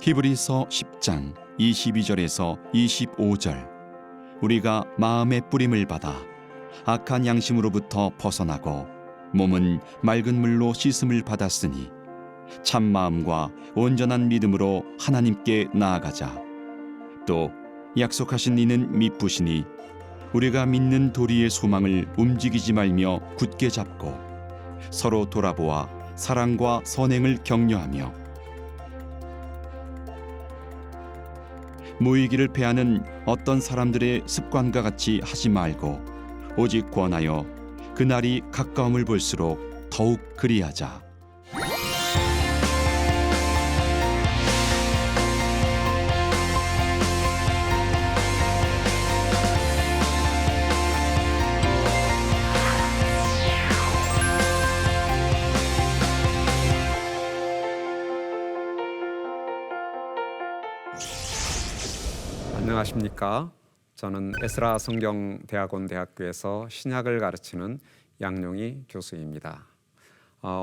히브리서 10장 22절에서 25절. 우리가 마음의 뿌림을 받아 악한 양심으로부터 벗어나고 몸은 맑은 물로 씻음을 받았으니 참 마음과 온전한 믿음으로 하나님께 나아가자. 또 약속하신 이는 미쁘시니 우리가 믿는 도리의 소망을 움직이지 말며 굳게 잡고 서로 돌아보아 사랑과 선행을 격려하며 모이기를 패하는 어떤 사람들의 습관과 같이 하지 말고 오직 권하여 그날이 가까움을 볼수록 더욱 그리하자. 안녕하십니까? 저는 에스라 성경대학원 대학교에서 신약을 가르치는 양용희 교수입니다.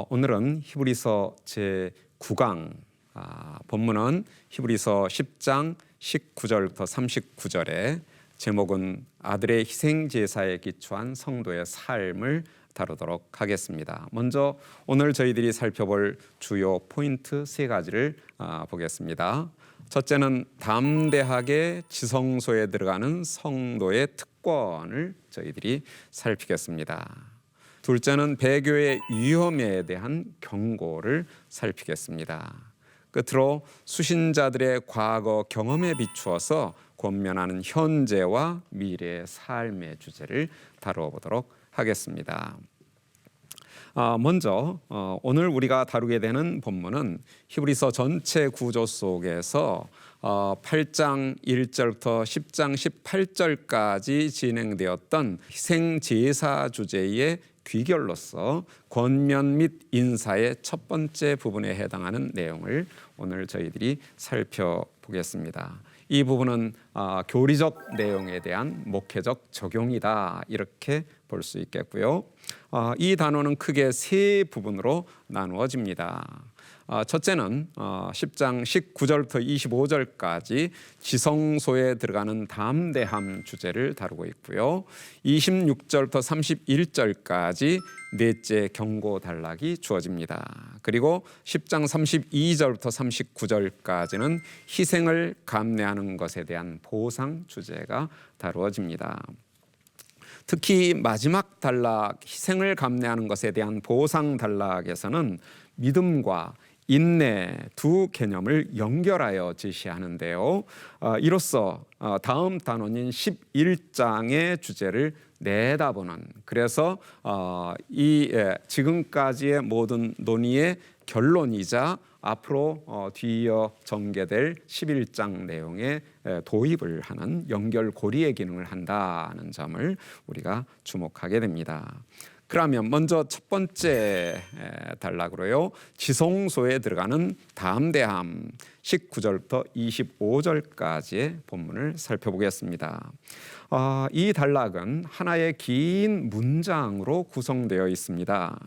오늘은 히브리서 제9강 본문은 히브리서 10장 19절부터 39절에 제목은 아들의 희생제사에 기초한 성도의 삶을 다루도록 하겠습니다. 먼저 오늘 저희들이 살펴볼 주요 포인트 3가지를 보겠습니다. 첫째는 담대하게 지성소에 들어가는 성도의 특권을 저희들이 살피겠습니다. 둘째는 배교의 위험에 대한 경고를 살피겠습니다. 끝으로 수신자들의 과거 경험에 비추어서 권면하는 현재와 미래의 삶의 주제를 다뤄보도록 하겠습니다. 먼저 오늘 우리가 다루게 되는 본문은 히브리서 전체 구조 속에서 8장 1절부터 10장 18절까지 진행되었던 희생제사 주제의 귀결로서 권면 및 인사의 첫 번째 부분에 해당하는 내용을 오늘 저희들이 살펴보겠습니다. 이 부분은 교리적 내용에 대한 목회적 적용이다, 이렇게 볼 수 있겠고요. 이 단어는 크게 3부분으로 나누어집니다. 첫째는 10장 19절부터 25절까지 지성소에 들어가는 담대함 주제를 다루고 있고요. 26절부터 31절까지 넷째 경고 단락이 주어집니다. 그리고 10장 32절부터 39절까지는 희생을 감내하는 것에 대한 보상 주제가 다루어집니다. 특히 마지막 단락, 희생을 감내하는 것에 대한 보상 단락에서는 믿음과 인내 두 개념을 연결하여 제시하는데요. 이로써 다음 단원인 11장의 주제를 내다보는, 그래서 이 지금까지의 모든 논의의 결론이자 앞으로 뒤이어 전개될 11장 내용에 도입을 하는 연결고리의 기능을 한다는 점을 우리가 주목하게 됩니다. 그러면 먼저 첫 번째 단락으로요, 지성소에 들어가는 담대함 19절부터 25절까지의 본문을 살펴보겠습니다. 이 단락은 하나의 긴 문장으로 구성되어 있습니다.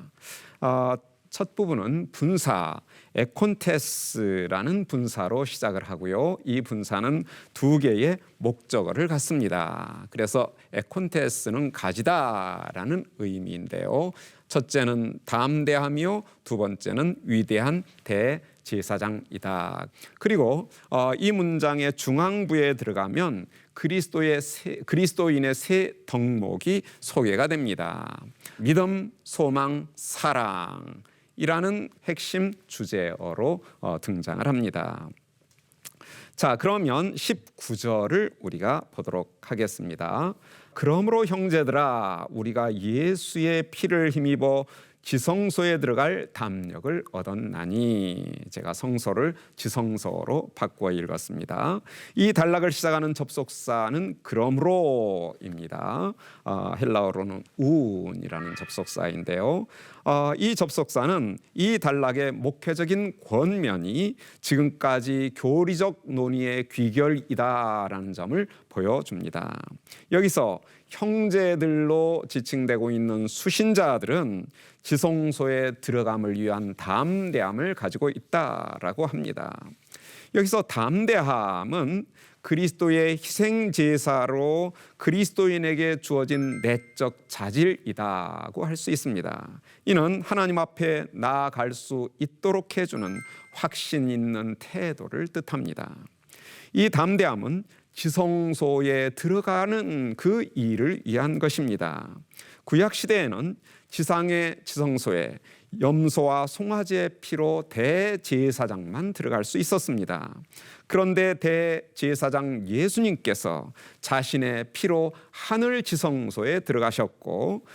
첫 부분은 분사, 에콘테스라는 분사로 시작을 하고요. 이 분사는 2개의 목적어를 갖습니다. 그래서 에콘테스는 가지다라는 의미인데요. 첫째는 담대함이요, 두 번째는 위대한 대제사장이다. 그리고 이 문장의 중앙부에 들어가면 그리스도인의 세 덕목이 소개가 됩니다. 믿음, 소망, 사랑 이라는 핵심 주제어로 등장을 합니다. 자, 그러면 19절을 우리가 보도록 하겠습니다. 그러므로 형제들아, 우리가 예수의 피를 힘입어 지성소에 들어갈 담력을 얻었나니. 제가 성서를 지성소로 바꾸어 읽었습니다. 이 단락을 시작하는 접속사는 그러므로입니다. 헬라어로는 운이라는 접속사인데요. 이 접속사는 이 단락의 목회적인 권면이 지금까지 교리적 논의의 귀결이다라는 점을 보여줍니다. 여기서 형제들로 지칭되고 있는 수신자들은 지성소에 들어감을 위한 담대함을 가지고 있다라고 합니다. 여기서 담대함은 그리스도의 희생 제사로 그리스도인에게 주어진 내적 자질이라고 할 수 있습니다. 이는 하나님 앞에 나아갈 수 있도록 해주는 확신 있는 태도를 뜻합니다. 이 담대함은 지성소에 들어가는 그 일을 위한 것입니다. 구약 시대에는 지상의 지성소에 염소와 송아지의 피로 대제사장만 들어갈 수 있었습니다. 그런데 대제사장 예수님께서 자신의 피로 하늘 지성소에 들어가셨고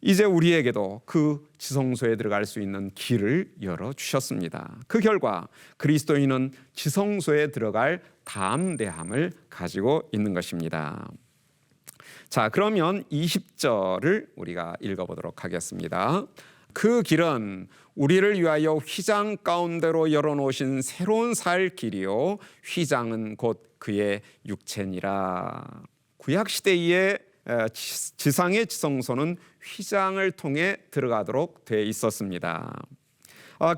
이제 우리에게도 그 지성소에 들어갈 수 있는 길을 열어주셨습니다. 그 결과 그리스도인은 지성소에 들어갈 담대함을 가지고 있는 것입니다. 자, 그러면 20절을 우리가 읽어보도록 하겠습니다. 그 길은 우리를 위하여 휘장 가운데로 열어놓으신 새로운 살 길이요 휘장은 곧 그의 육체니라. 구약시대의 지상의 지성소는 휘장을 통해 들어가도록 돼 있었습니다.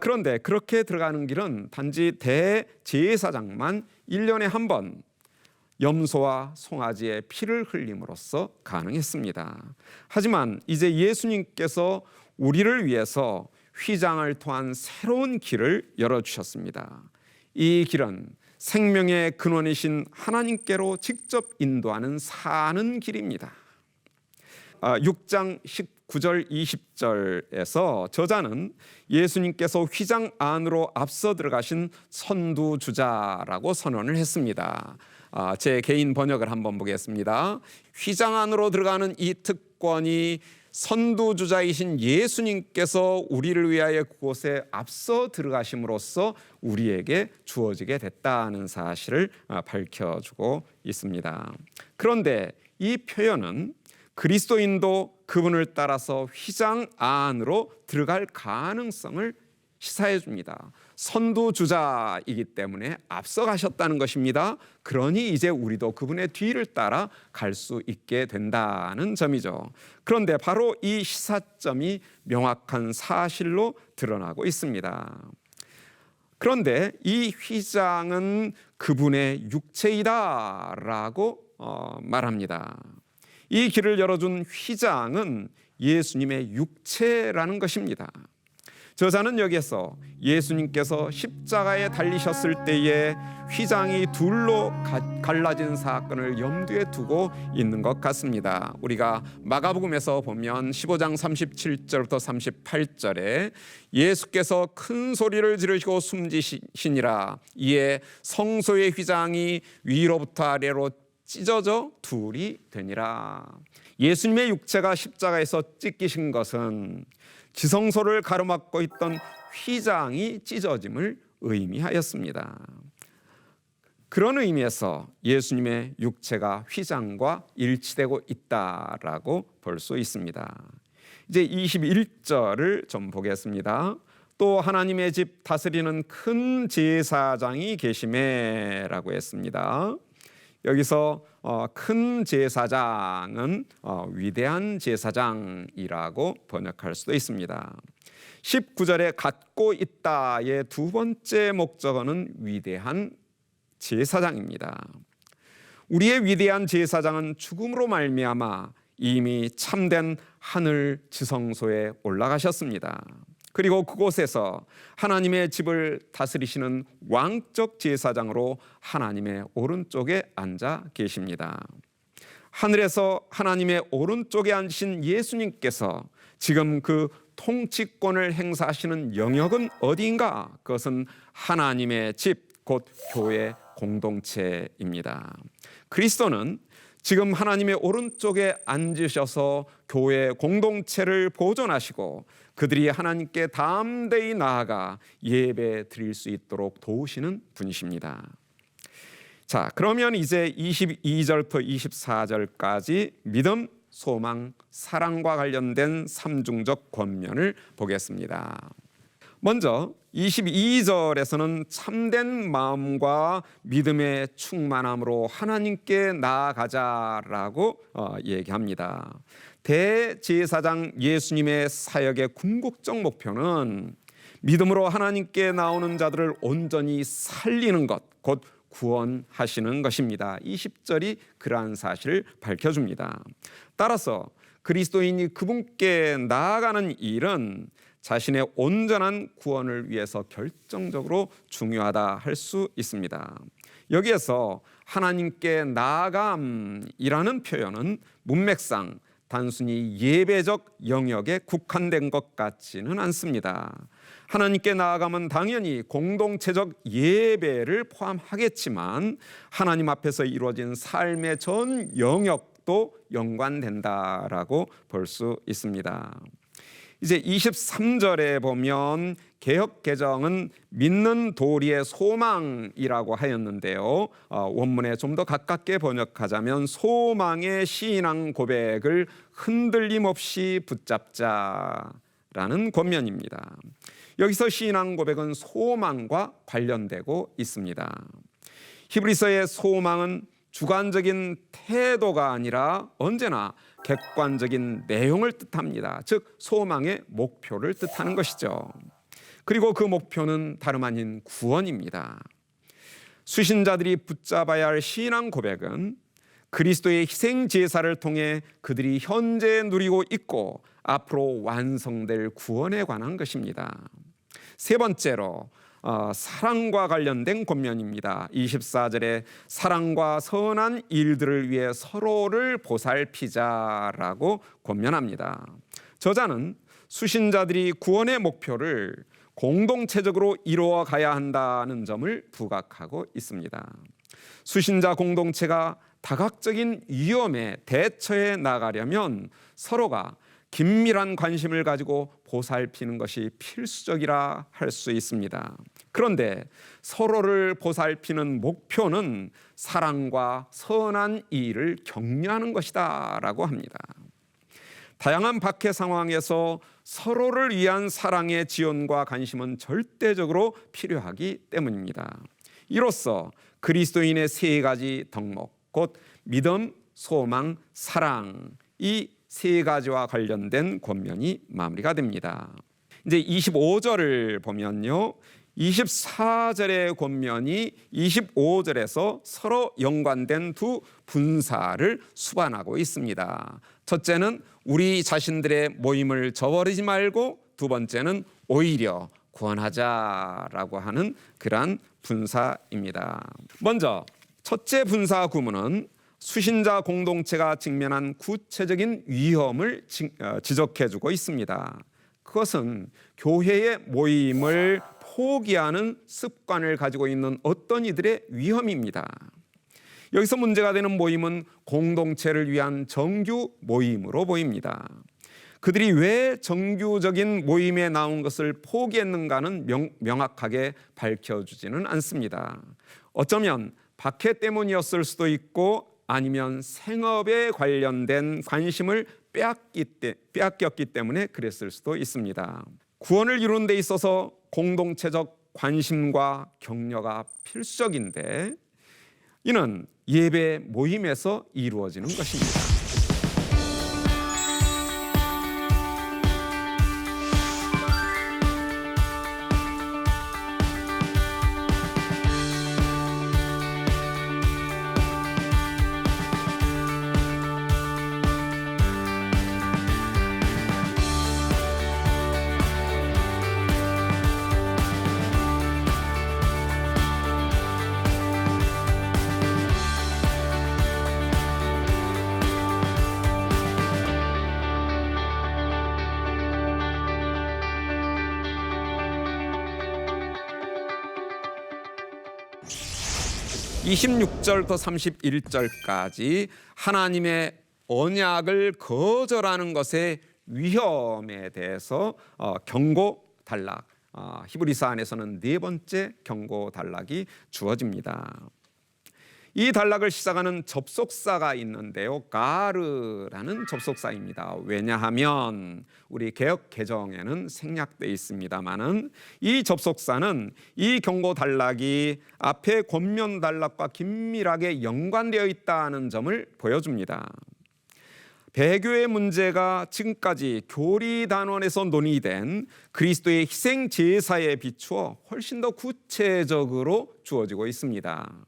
그런데 그렇게 들어가는 길은 단지 대제사장만 1년에 한 번 염소와 송아지의 피를 흘림으로써 가능했습니다. 하지만 이제 예수님께서 우리를 위해서 휘장을 통한 새로운 길을 열어주셨습니다. 이 길은 생명의 근원이신 하나님께로 직접 인도하는 사는 길입니다. 6장 19절 20절에서 저자는 예수님께서 휘장 안으로 앞서 들어가신 선두주자라고 선언을 했습니다. 제 개인 번역을 한번 보겠습니다. 휘장 안으로 들어가는 이 특권이 선두주자이신 예수님께서 우리를 위하여 그곳에 앞서 들어가심으로써 우리에게 주어지게 됐다는 사실을 밝혀주고 있습니다. 그런데 이 표현은 그리스도인도 그분을 따라서 휘장 안으로 들어갈 가능성을 시사해 줍니다. 선두주자이기 때문에 앞서 가셨다는 것입니다. 그러니 이제 우리도 그분의 뒤를 따라 갈 수 있게 된다는 점이죠. 그런데 바로 이 시사점이 명확한 사실로 드러나고 있습니다. 그런데 이 휘장은 그분의 육체이다라고 말합니다. 이 길을 열어준 휘장은 예수님의 육체라는 것입니다. 저자는 여기에서 예수님께서 십자가에 달리셨을 때에 휘장이 둘로 갈라진 사건을 염두에 두고 있는 것 같습니다. 우리가 마가복음에서 보면 15장 37절부터 38절에 예수께서 큰 소리를 지르시고 숨지시니라. 이에 성소의 휘장이 위로부터 아래로 찢어져 둘이 되니라. 예수님의 육체가 십자가에서 찢기신 것은 지성소를 가로막고 있던 휘장이 찢어짐을 의미하였습니다. 그런 의미에서 예수님의 육체가 휘장과 일치되고 있다라고 볼 수 있습니다. 이제 21절을 좀 보겠습니다. 또 하나님의 집 다스리는 큰 제사장이 계시매라고 했습니다. 여기서 큰 제사장은 위대한 제사장이라고 번역할 수도 있습니다. 19절에 갖고 있다의 두 번째 목적어는 위대한 제사장입니다. 우리의 위대한 제사장은 죽음으로 말미암아 이미 참된 하늘 지성소에 올라가셨습니다. 그리고 그곳에서 하나님의 집을 다스리시는 왕적 제사장으로 하나님의 오른쪽에 앉아 계십니다. 하늘에서 하나님의 오른쪽에 앉으신 예수님께서 지금 그 통치권을 행사하시는 영역은 어디인가? 그것은 하나님의 집, 곧 교회 공동체입니다. 그리스도는 지금 하나님의 오른쪽에 앉으셔서 교회 공동체를 보존하시고 그들이 하나님께 담대히 나아가 예배 드릴 수 있도록 도우시는 분이십니다. 자, 그러면 이제 22절부터 24절까지 믿음, 소망, 사랑과 관련된 삼중적 권면을 보겠습니다. 먼저 22절에서는 참된 마음과 믿음의 충만함으로 하나님께 나아가자라고 얘기합니다. 대제사장 예수님의 사역의 궁극적 목표는 믿음으로 하나님께 나오는 자들을 온전히 살리는 것, 곧 구원하시는 것입니다. 20절이 그러한 사실을 밝혀줍니다. 따라서 그리스도인이 그분께 나아가는 일은 자신의 온전한 구원을 위해서 결정적으로 중요하다 할 수 있습니다. 여기에서 하나님께 나아감이라는 표현은 문맥상 단순히 예배적 영역에 국한된 것 같지는 않습니다. 하나님께 나아가면 당연히 공동체적 예배를 포함하겠지만 하나님 앞에서 이루어진 삶의 전 영역도 연관된다라고 볼 수 있습니다. 이제 23절에 보면 개역 개정은 믿는 도리의 소망이라고 하였는데요. 원문에 좀 더 가깝게 번역하자면 소망의 신앙 고백을 흔들림 없이 붙잡자라는 권면입니다. 여기서 신앙 고백은 소망과 관련되고 있습니다. 히브리서의 소망은 주관적인 태도가 아니라 언제나 객관적인 내용을 뜻합니다. 즉 소망의 목표를 뜻하는 것이죠. 그리고 그 목표는 다름 아닌 구원입니다. 수신자들이 붙잡아야 할 신앙 고백은 그리스도의 희생 제사를 통해 그들이 현재 누리고 있고 앞으로 완성될 구원에 관한 것입니다. 세 번째로 사랑과 관련된 권면입니다. 24절에 사랑과 선한 일들을 위해 서로를 보살피자라고 권면합니다. 저자는 수신자들이 구원의 목표를 공동체적으로 이루어 가야 한다는 점을 부각하고 있습니다. 수신자 공동체가 다각적인 위험에 대처해 나가려면 서로가 긴밀한 관심을 가지고 보살피는 것이 필수적이라 할 수 있습니다. 그런데 서로를 보살피는 목표는 사랑과 선한 일을 격려하는 것이다 라고 합니다. 다양한 박해 상황에서 서로를 위한 사랑의 지원과 관심은 절대적으로 필요하기 때문입니다. 이로써 그리스도인의 세 가지 덕목, 곧 믿음, 소망, 사랑, 이 세 가지와 관련된 권면이 마무리가 됩니다. 이제 25절을 보면요, 24절의 권면이 25절에서 서로 연관된 두 분사를 수반하고 있습니다. 첫째는 우리 자신들의 모임을 저버리지 말고, 두 번째는 오히려 구원하자라고 하는 그러한 분사입니다. 먼저 첫째 분사 구문은 수신자 공동체가 직면한 구체적인 위험을 지적해주고 있습니다. 그것은 교회의 모임을 포기하는 습관을 가지고 있는 어떤 이들의 위험입니다. 여기서 문제가 되는 모임은 공동체를 위한 정규 모임으로 보입니다. 그들이 왜 정규적인 모임에 나온 것을 포기했는가는 명확하게 밝혀주지는 않습니다. 어쩌면 박해 때문이었을 수도 있고 아니면 생업에 관련된 관심을 빼앗겼기 때문에 그랬을 수도 있습니다. 구원을 이루는 데 있어서 공동체적 관심과 격려가 필수적인데 이는 예배 모임에서 이루어지는 것입니다. (26절부터 31절까지) 하나님의 언약을 거절하는 것의 위험에 대해서 경고 단락, 히브리서 안에서는 네 번째 경고 단락이 주어집니다. 이 단락을 시작하는 접속사가 있는데요, 가르라는 접속사입니다. 왜냐하면 우리 개역 개정에는 생략되어 있습니다만은 이 접속사는 이 경고 단락이 앞에 권면 단락과 긴밀하게 연관되어 있다는 점을 보여줍니다. 배교의 문제가 지금까지 교리단원에서 논의된 그리스도의 희생 제사에 비추어 훨씬 더 구체적으로 주어지고 있습니다.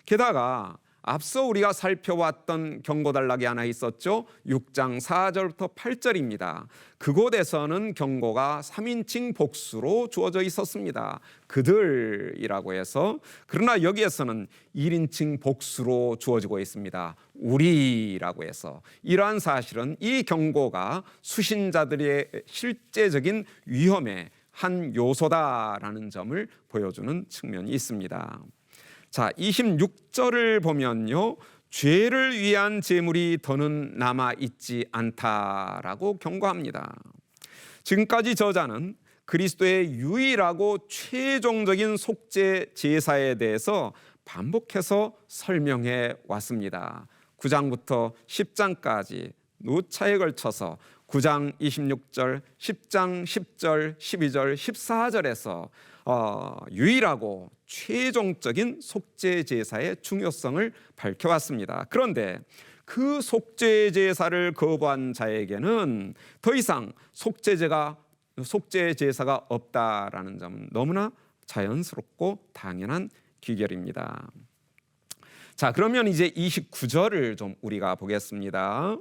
게다가 앞서 우리가 살펴봤던 경고단락이 하나 있었죠. 6장 4절부터 8절입니다. 그곳에서는 경고가 3인칭 복수로 주어져 있었습니다. 그들이라고 해서. 그러나 여기에서는 1인칭 복수로 주어지고 있습니다. 우리라고 해서. 이러한 사실은 이 경고가 수신자들의 실제적인 위험의 한 요소다라는 점을 보여주는 측면이 있습니다. 자, 26절을 보면요, 죄를 위한 제물이 더는 남아 있지 않다라고 경고합니다. 지금까지 저자는 그리스도의 유일하고 최종적인 속죄 제사에 대해서 반복해서 설명해 왔습니다. 9장부터 10장까지 누차에 걸쳐서 9장 26절, 10장 10절, 12절, 14절에서 유일하고 최종적인 속죄 제사의 중요성을 밝혀왔습니다. 그런데 그 속죄 제사를 거부한 자에게는 더 이상 속죄 제사가 없다라는 점은 너무나 자연스럽고 당연한 귀결입니다. 자, 그러면 이제 29절을 좀 우리가 보겠습니다.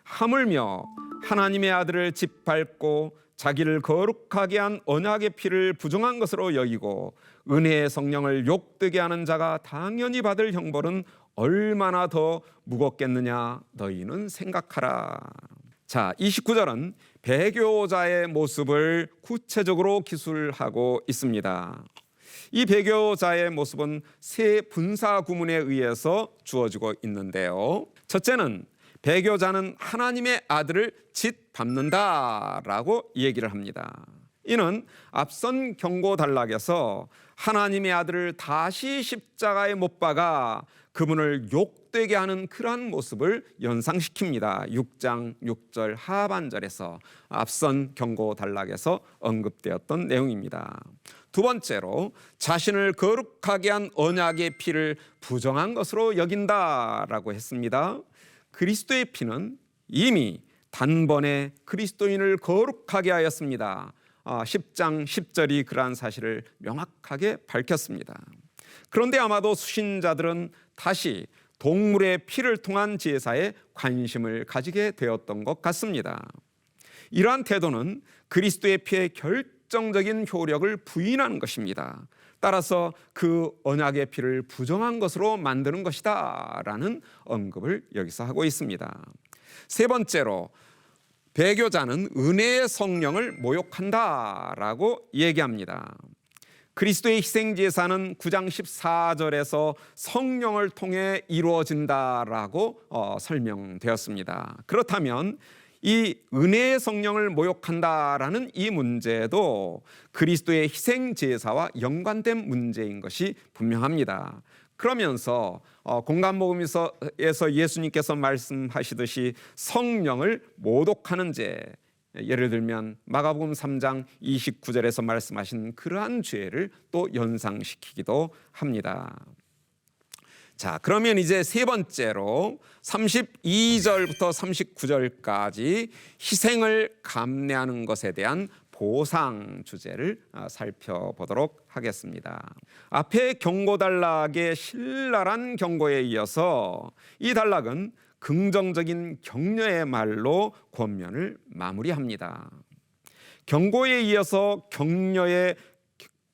하물며 하나님의 아들을 짓밟고 자기를 거룩하게 한 언약의 피를 부정한 것으로 여기고 은혜의 성령을 욕되게 하는 자가 당연히 받을 형벌은 얼마나 더 무겁겠느냐 너희는 생각하라. 자, 29절은 배교자의 모습을 구체적으로 기술하고 있습니다. 이 배교자의 모습은 세 분사 구문에 의해서 주어지고 있는데요. 첫째는 배교자는 하나님의 아들을 짓밟는다라고 얘기를 합니다. 이는 앞선 경고 단락에서 하나님의 아들을 다시 십자가에 못 박아 그분을 욕되게 하는 그러한 모습을 연상시킵니다. 6장 6절 하반절에서 앞선 경고 단락에서 언급되었던 내용입니다. 두 번째로 자신을 거룩하게 한 언약의 피를 부정한 것으로 여긴다라고 했습니다. 그리스도의 피는 이미 단번에 그리스도인을 거룩하게 하였습니다. 10장 10절이 그러한 사실을 명확하게 밝혔습니다. 그런데 아마도 수신자들은 다시 동물의 피를 통한 제사에 관심을 가지게 되었던 것 같습니다. 이러한 태도는 그리스도의 피의 결정적인 효력을 부인하는 것입니다. 따라서 그 언약의 피를 부정한 것으로 만드는 것이다 라는 언급을 여기서 하고 있습니다. 세 번째로 배교자는 은혜의 성령을 모욕한다라고 얘기합니다. 그리스도의 희생제사는 9장 14절에서 성령을 통해 이루어진다라고 설명되었습니다. 그렇다면 이 은혜의 성령을 모욕한다라는 이 문제도 그리스도의 희생제사와 연관된 문제인 것이 분명합니다. 그러면서 공감복음에서 예수님께서 말씀하시듯이 성령을 모독하는 죄, 예를 들면 마가복음 3장 29절에서 말씀하신 그러한 죄를 또 연상시키기도 합니다. 자, 그러면 이제 세 번째로 32절부터 39절까지 희생을 감내하는 것에 대한 보상 주제를 살펴보도록 하겠습니다. 앞에 경고 단락의 신랄한 경고에 이어서 이 단락은 긍정적인 격려의 말로 권면을 마무리합니다. 경고에 이어서 격려의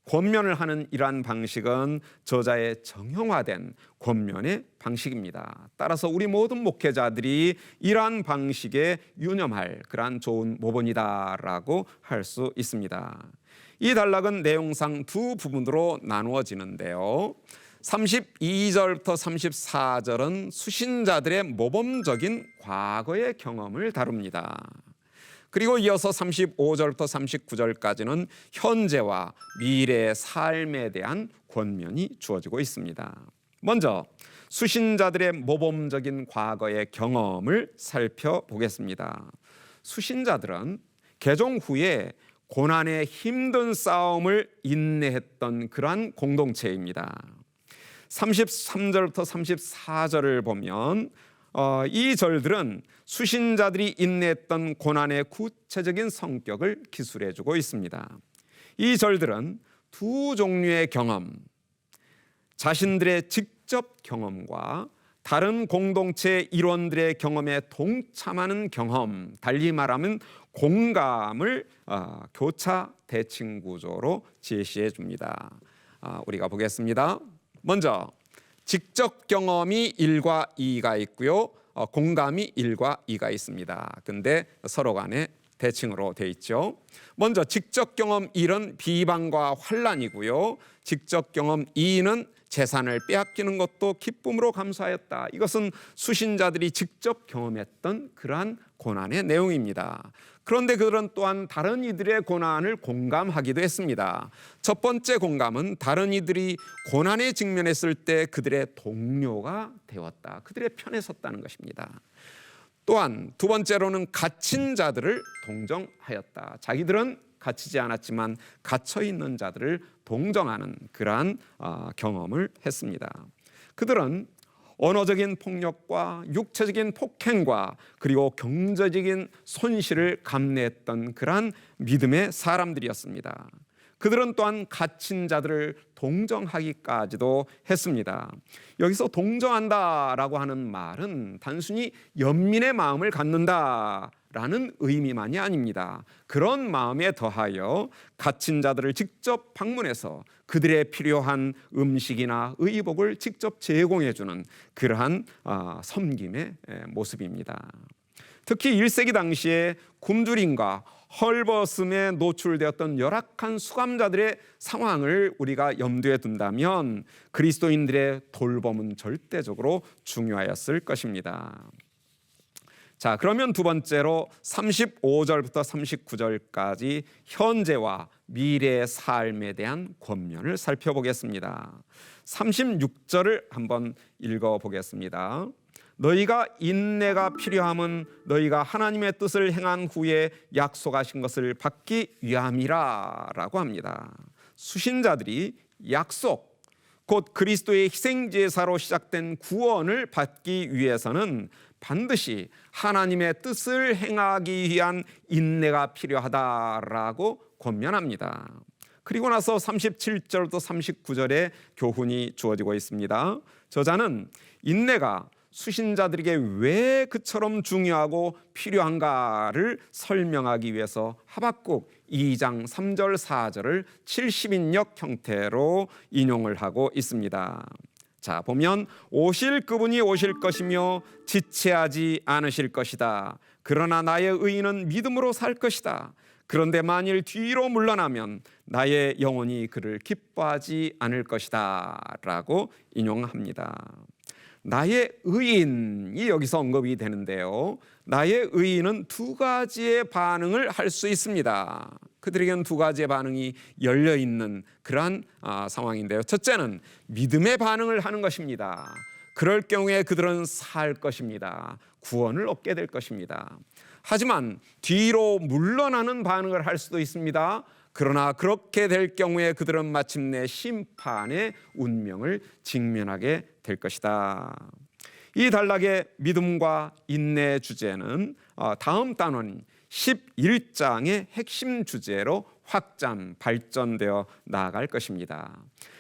권면을 하는 이러한 방식은 저자의 정형화된 권면의 방식입니다. 따라서 우리 모든 목회자들이 이러한 방식에 유념할 그러한 좋은 모본이다라고 할 수 있습니다. 이 단락은 내용상 두 부분으로 나누어지는데요. 32절부터 34절은 수신자들의 모범적인 과거의 경험을 다룹니다. 그리고 이어서 35절부터 39절까지는 현재와 미래의 삶에 대한 권면이 주어지고 있습니다. 먼저 수신자들의 모범적인 과거의 경험을 살펴보겠습니다. 수신자들은 개종 후에 고난의 힘든 싸움을 인내했던 그러한 공동체입니다. 33절부터 34절을 보면 이 절들은 수신자들이 인내했던 고난의 구체적인 성격을 기술해주고 있습니다. 이 절들은 두 종류의 경험, 자신들의 직접 경험과 다른 공동체 일원들의 경험에 동참하는 경험, 달리 말하면 공감을 교차 대칭 구조로 제시해 줍니다. 우리가 보겠습니다. 먼저 직접 경험이 1과 2가 있고요. 공감이 1과 2가 있습니다. 근데 서로 간에 대칭으로 돼 있죠. 먼저 직접 경험 1은 비방과 환난이고요. 직접 경험 2는 재산을 빼앗기는 것도 기쁨으로 감수하였다. 이것은 수신자들이 직접 경험했던 그러한 고난의 내용입니다. 그런데 그들은 또한 다른 이들의 고난을 공감하기도 했습니다. 첫 번째 공감은 다른 이들이 고난에 직면했을 때 그들의 동료가 되었다. 그들의 편에 섰다는 것입니다. 또한 두 번째로는 갇힌 자들을 동정하였다. 자기들은 갇히지 않았지만 갇혀 있는 자들을 동정하는 그러한 경험을 했습니다. 그들은 언어적인 폭력과 육체적인 폭행과 그리고 경제적인 손실을 감내했던 그러한 믿음의 사람들이었습니다. 그들은 또한 갇힌 자들을 동정하기까지도 했습니다. 여기서 동정한다라고 하는 말은 단순히 연민의 마음을 갖는다라는 의미만이 아닙니다. 그런 마음에 더하여 갇힌 자들을 직접 방문해서 그들의 필요한 음식이나 의복을 직접 제공해주는 그러한 섬김의 모습입니다. 특히 1세기 당시에 굶주림과 헐벗음에 노출되었던 열악한 수감자들의 상황을 우리가 염두에 둔다면 그리스도인들의 돌봄은 절대적으로 중요하였을 것입니다. 자, 그러면 두 번째로 35절부터 39절까지 현재와 미래의 삶에 대한 권면을 살펴보겠습니다. 36절을 한번 읽어보겠습니다. 너희가 인내가 필요함은 너희가 하나님의 뜻을 행한 후에 약속하신 것을 받기 위함이라 라고 합니다. 수신자들이 약속, 곧 그리스도의 희생제사로 시작된 구원을 받기 위해서는 반드시 하나님의 뜻을 행하기 위한 인내가 필요하다라고 권면합니다. 그리고 나서 37절부터 39절에 교훈이 주어지고 있습니다. 저자는 인내가 수신자들에게 왜 그처럼 중요하고 필요한가를 설명하기 위해서 하박국 2장 3절 4절을 70인역 형태로 인용을 하고 있습니다. 자, 보면 오실 그분이 오실 것이며 지체하지 않으실 것이다. 그러나 나의 의인은 믿음으로 살 것이다. 그런데 만일 뒤로 물러나면 나의 영혼이 그를 기뻐하지 않을 것이다 라고 인용합니다. 나의 의인이 여기서 언급이 되는데요. 나의 의인은 두 가지의 반응을 할 수 있습니다. 그들에게는 두 가지의 반응이 열려있는 그러한 상황인데요. 첫째는 믿음의 반응을 하는 것입니다. 그럴 경우에 그들은 살 것입니다. 구원을 얻게 될 것입니다. 하지만 뒤로 물러나는 반응을 할 수도 있습니다. 그러나 그렇게 될 경우에 그들은 마침내 심판의 운명을 직면하게 될 것이다. 이 단락의 믿음과 인내의 주제는 다음 단원 11장의 핵심 주제로 확장, 발전되어 나아갈 것입니다.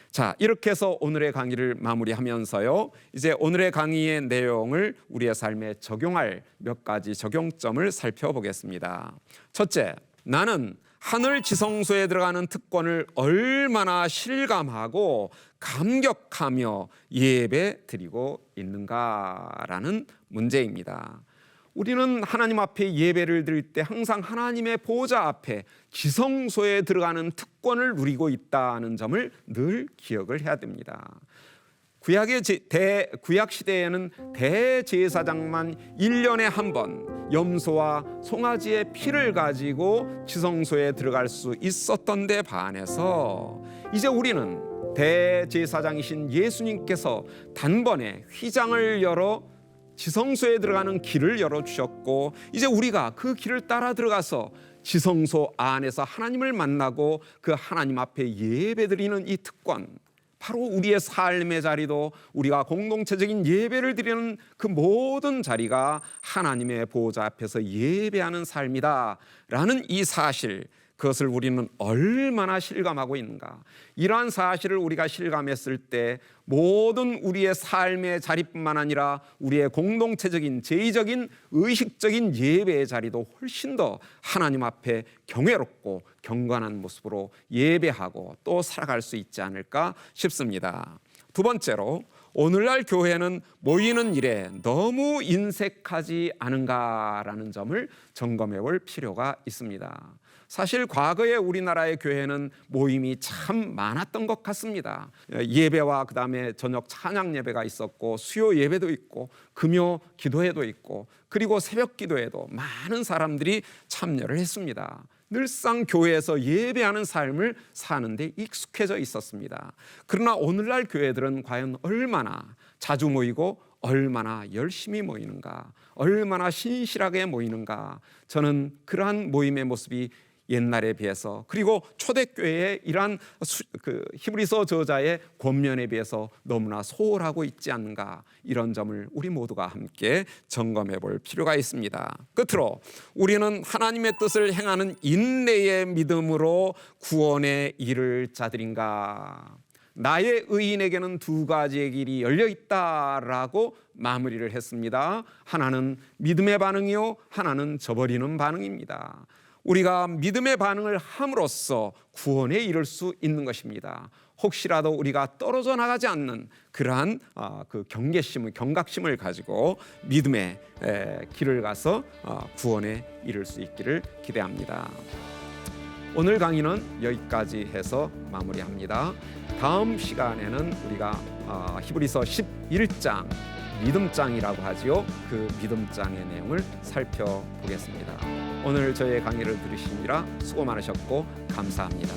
자, 이렇게 해서 오늘의 강의를 마무리하면서요, 이제 오늘의 강의의 내용을 우리의 삶에 적용할 몇 가지 적용점을 살펴보겠습니다. 첫째, 나는 하늘 지성소에 들어가는 특권을 얼마나 실감하고 감격하며 예배 드리고 있는가라는 문제입니다. 우리는 하나님 앞에 예배를 드릴 때 항상 하나님의 보좌 앞에 지성소에 들어가는 특권을 누리고 있다는 점을 늘 기억을 해야 됩니다. 구약 시대에는 대제사장만 1년에 한 번 염소와 송아지의 피를 가지고 지성소에 들어갈 수 있었던 데 반해서 이제 우리는 대제사장이신 예수님께서 단번에 휘장을 열어 지성소에 들어가는 길을 열어주셨고, 이제 우리가 그 길을 따라 들어가서 지성소 안에서 하나님을 만나고 그 하나님 앞에 예배드리는 이 특권, 바로 우리의 삶의 자리도 우리가 공동체적인 예배를 드리는 그 모든 자리가 하나님의 보호자 앞에서 예배하는 삶이다라는 이 사실, 그것을 우리는 얼마나 실감하고 있는가. 이러한 사실을 우리가 실감했을 때 모든 우리의 삶의 자리뿐만 아니라 우리의 공동체적인 제의적인 의식적인 예배의 자리도 훨씬 더 하나님 앞에 경외롭고 경건한 모습으로 예배하고 또 살아갈 수 있지 않을까 싶습니다. 두 번째로, 오늘날 교회는 모이는 일에 너무 인색하지 않은가라는 점을 점검해 볼 필요가 있습니다. 사실 과거에 우리나라의 교회는 모임이 참 많았던 것 같습니다. 예배와 그다음에 저녁 찬양 예배가 있었고, 수요 예배도 있고, 금요 기도회도 있고, 그리고 새벽 기도회도 많은 사람들이 참여를 했습니다. 늘상 교회에서 예배하는 삶을 사는데 익숙해져 있었습니다. 그러나 오늘날 교회들은 과연 얼마나 자주 모이고 얼마나 열심히 모이는가, 얼마나 신실하게 모이는가. 저는 그러한 모임의 모습이 옛날에 비해서, 그리고 초대교회의 이러한 히브리서 저자의 권면에 비해서 너무나 소홀하고 있지 않는가, 이런 점을 우리 모두가 함께 점검해 볼 필요가 있습니다. 끝으로 우리는 하나님의 뜻을 행하는 인내의 믿음으로 구원에 이를 자들인가. 나의 의인에게는 두 가지의 길이 열려 있다라고 마무리를 했습니다. 하나는 믿음의 반응이요, 하나는 저버리는 반응입니다. 우리가 믿음의 반응을 함으로써 구원에 이를 수 있는 것입니다. 혹시라도 우리가 떨어져 나가지 않는 그러한 그 경각심을 가지고 믿음의 길을 가서 구원에 이를 수 있기를 기대합니다. 오늘 강의는 여기까지 해서 마무리합니다. 다음 시간에는 우리가 히브리서 11장 믿음장이라고 하지요. 그 믿음장의 내용을 살펴보겠습니다. 오늘 저의 강의를 들으시느라 수고 많으셨고 감사합니다.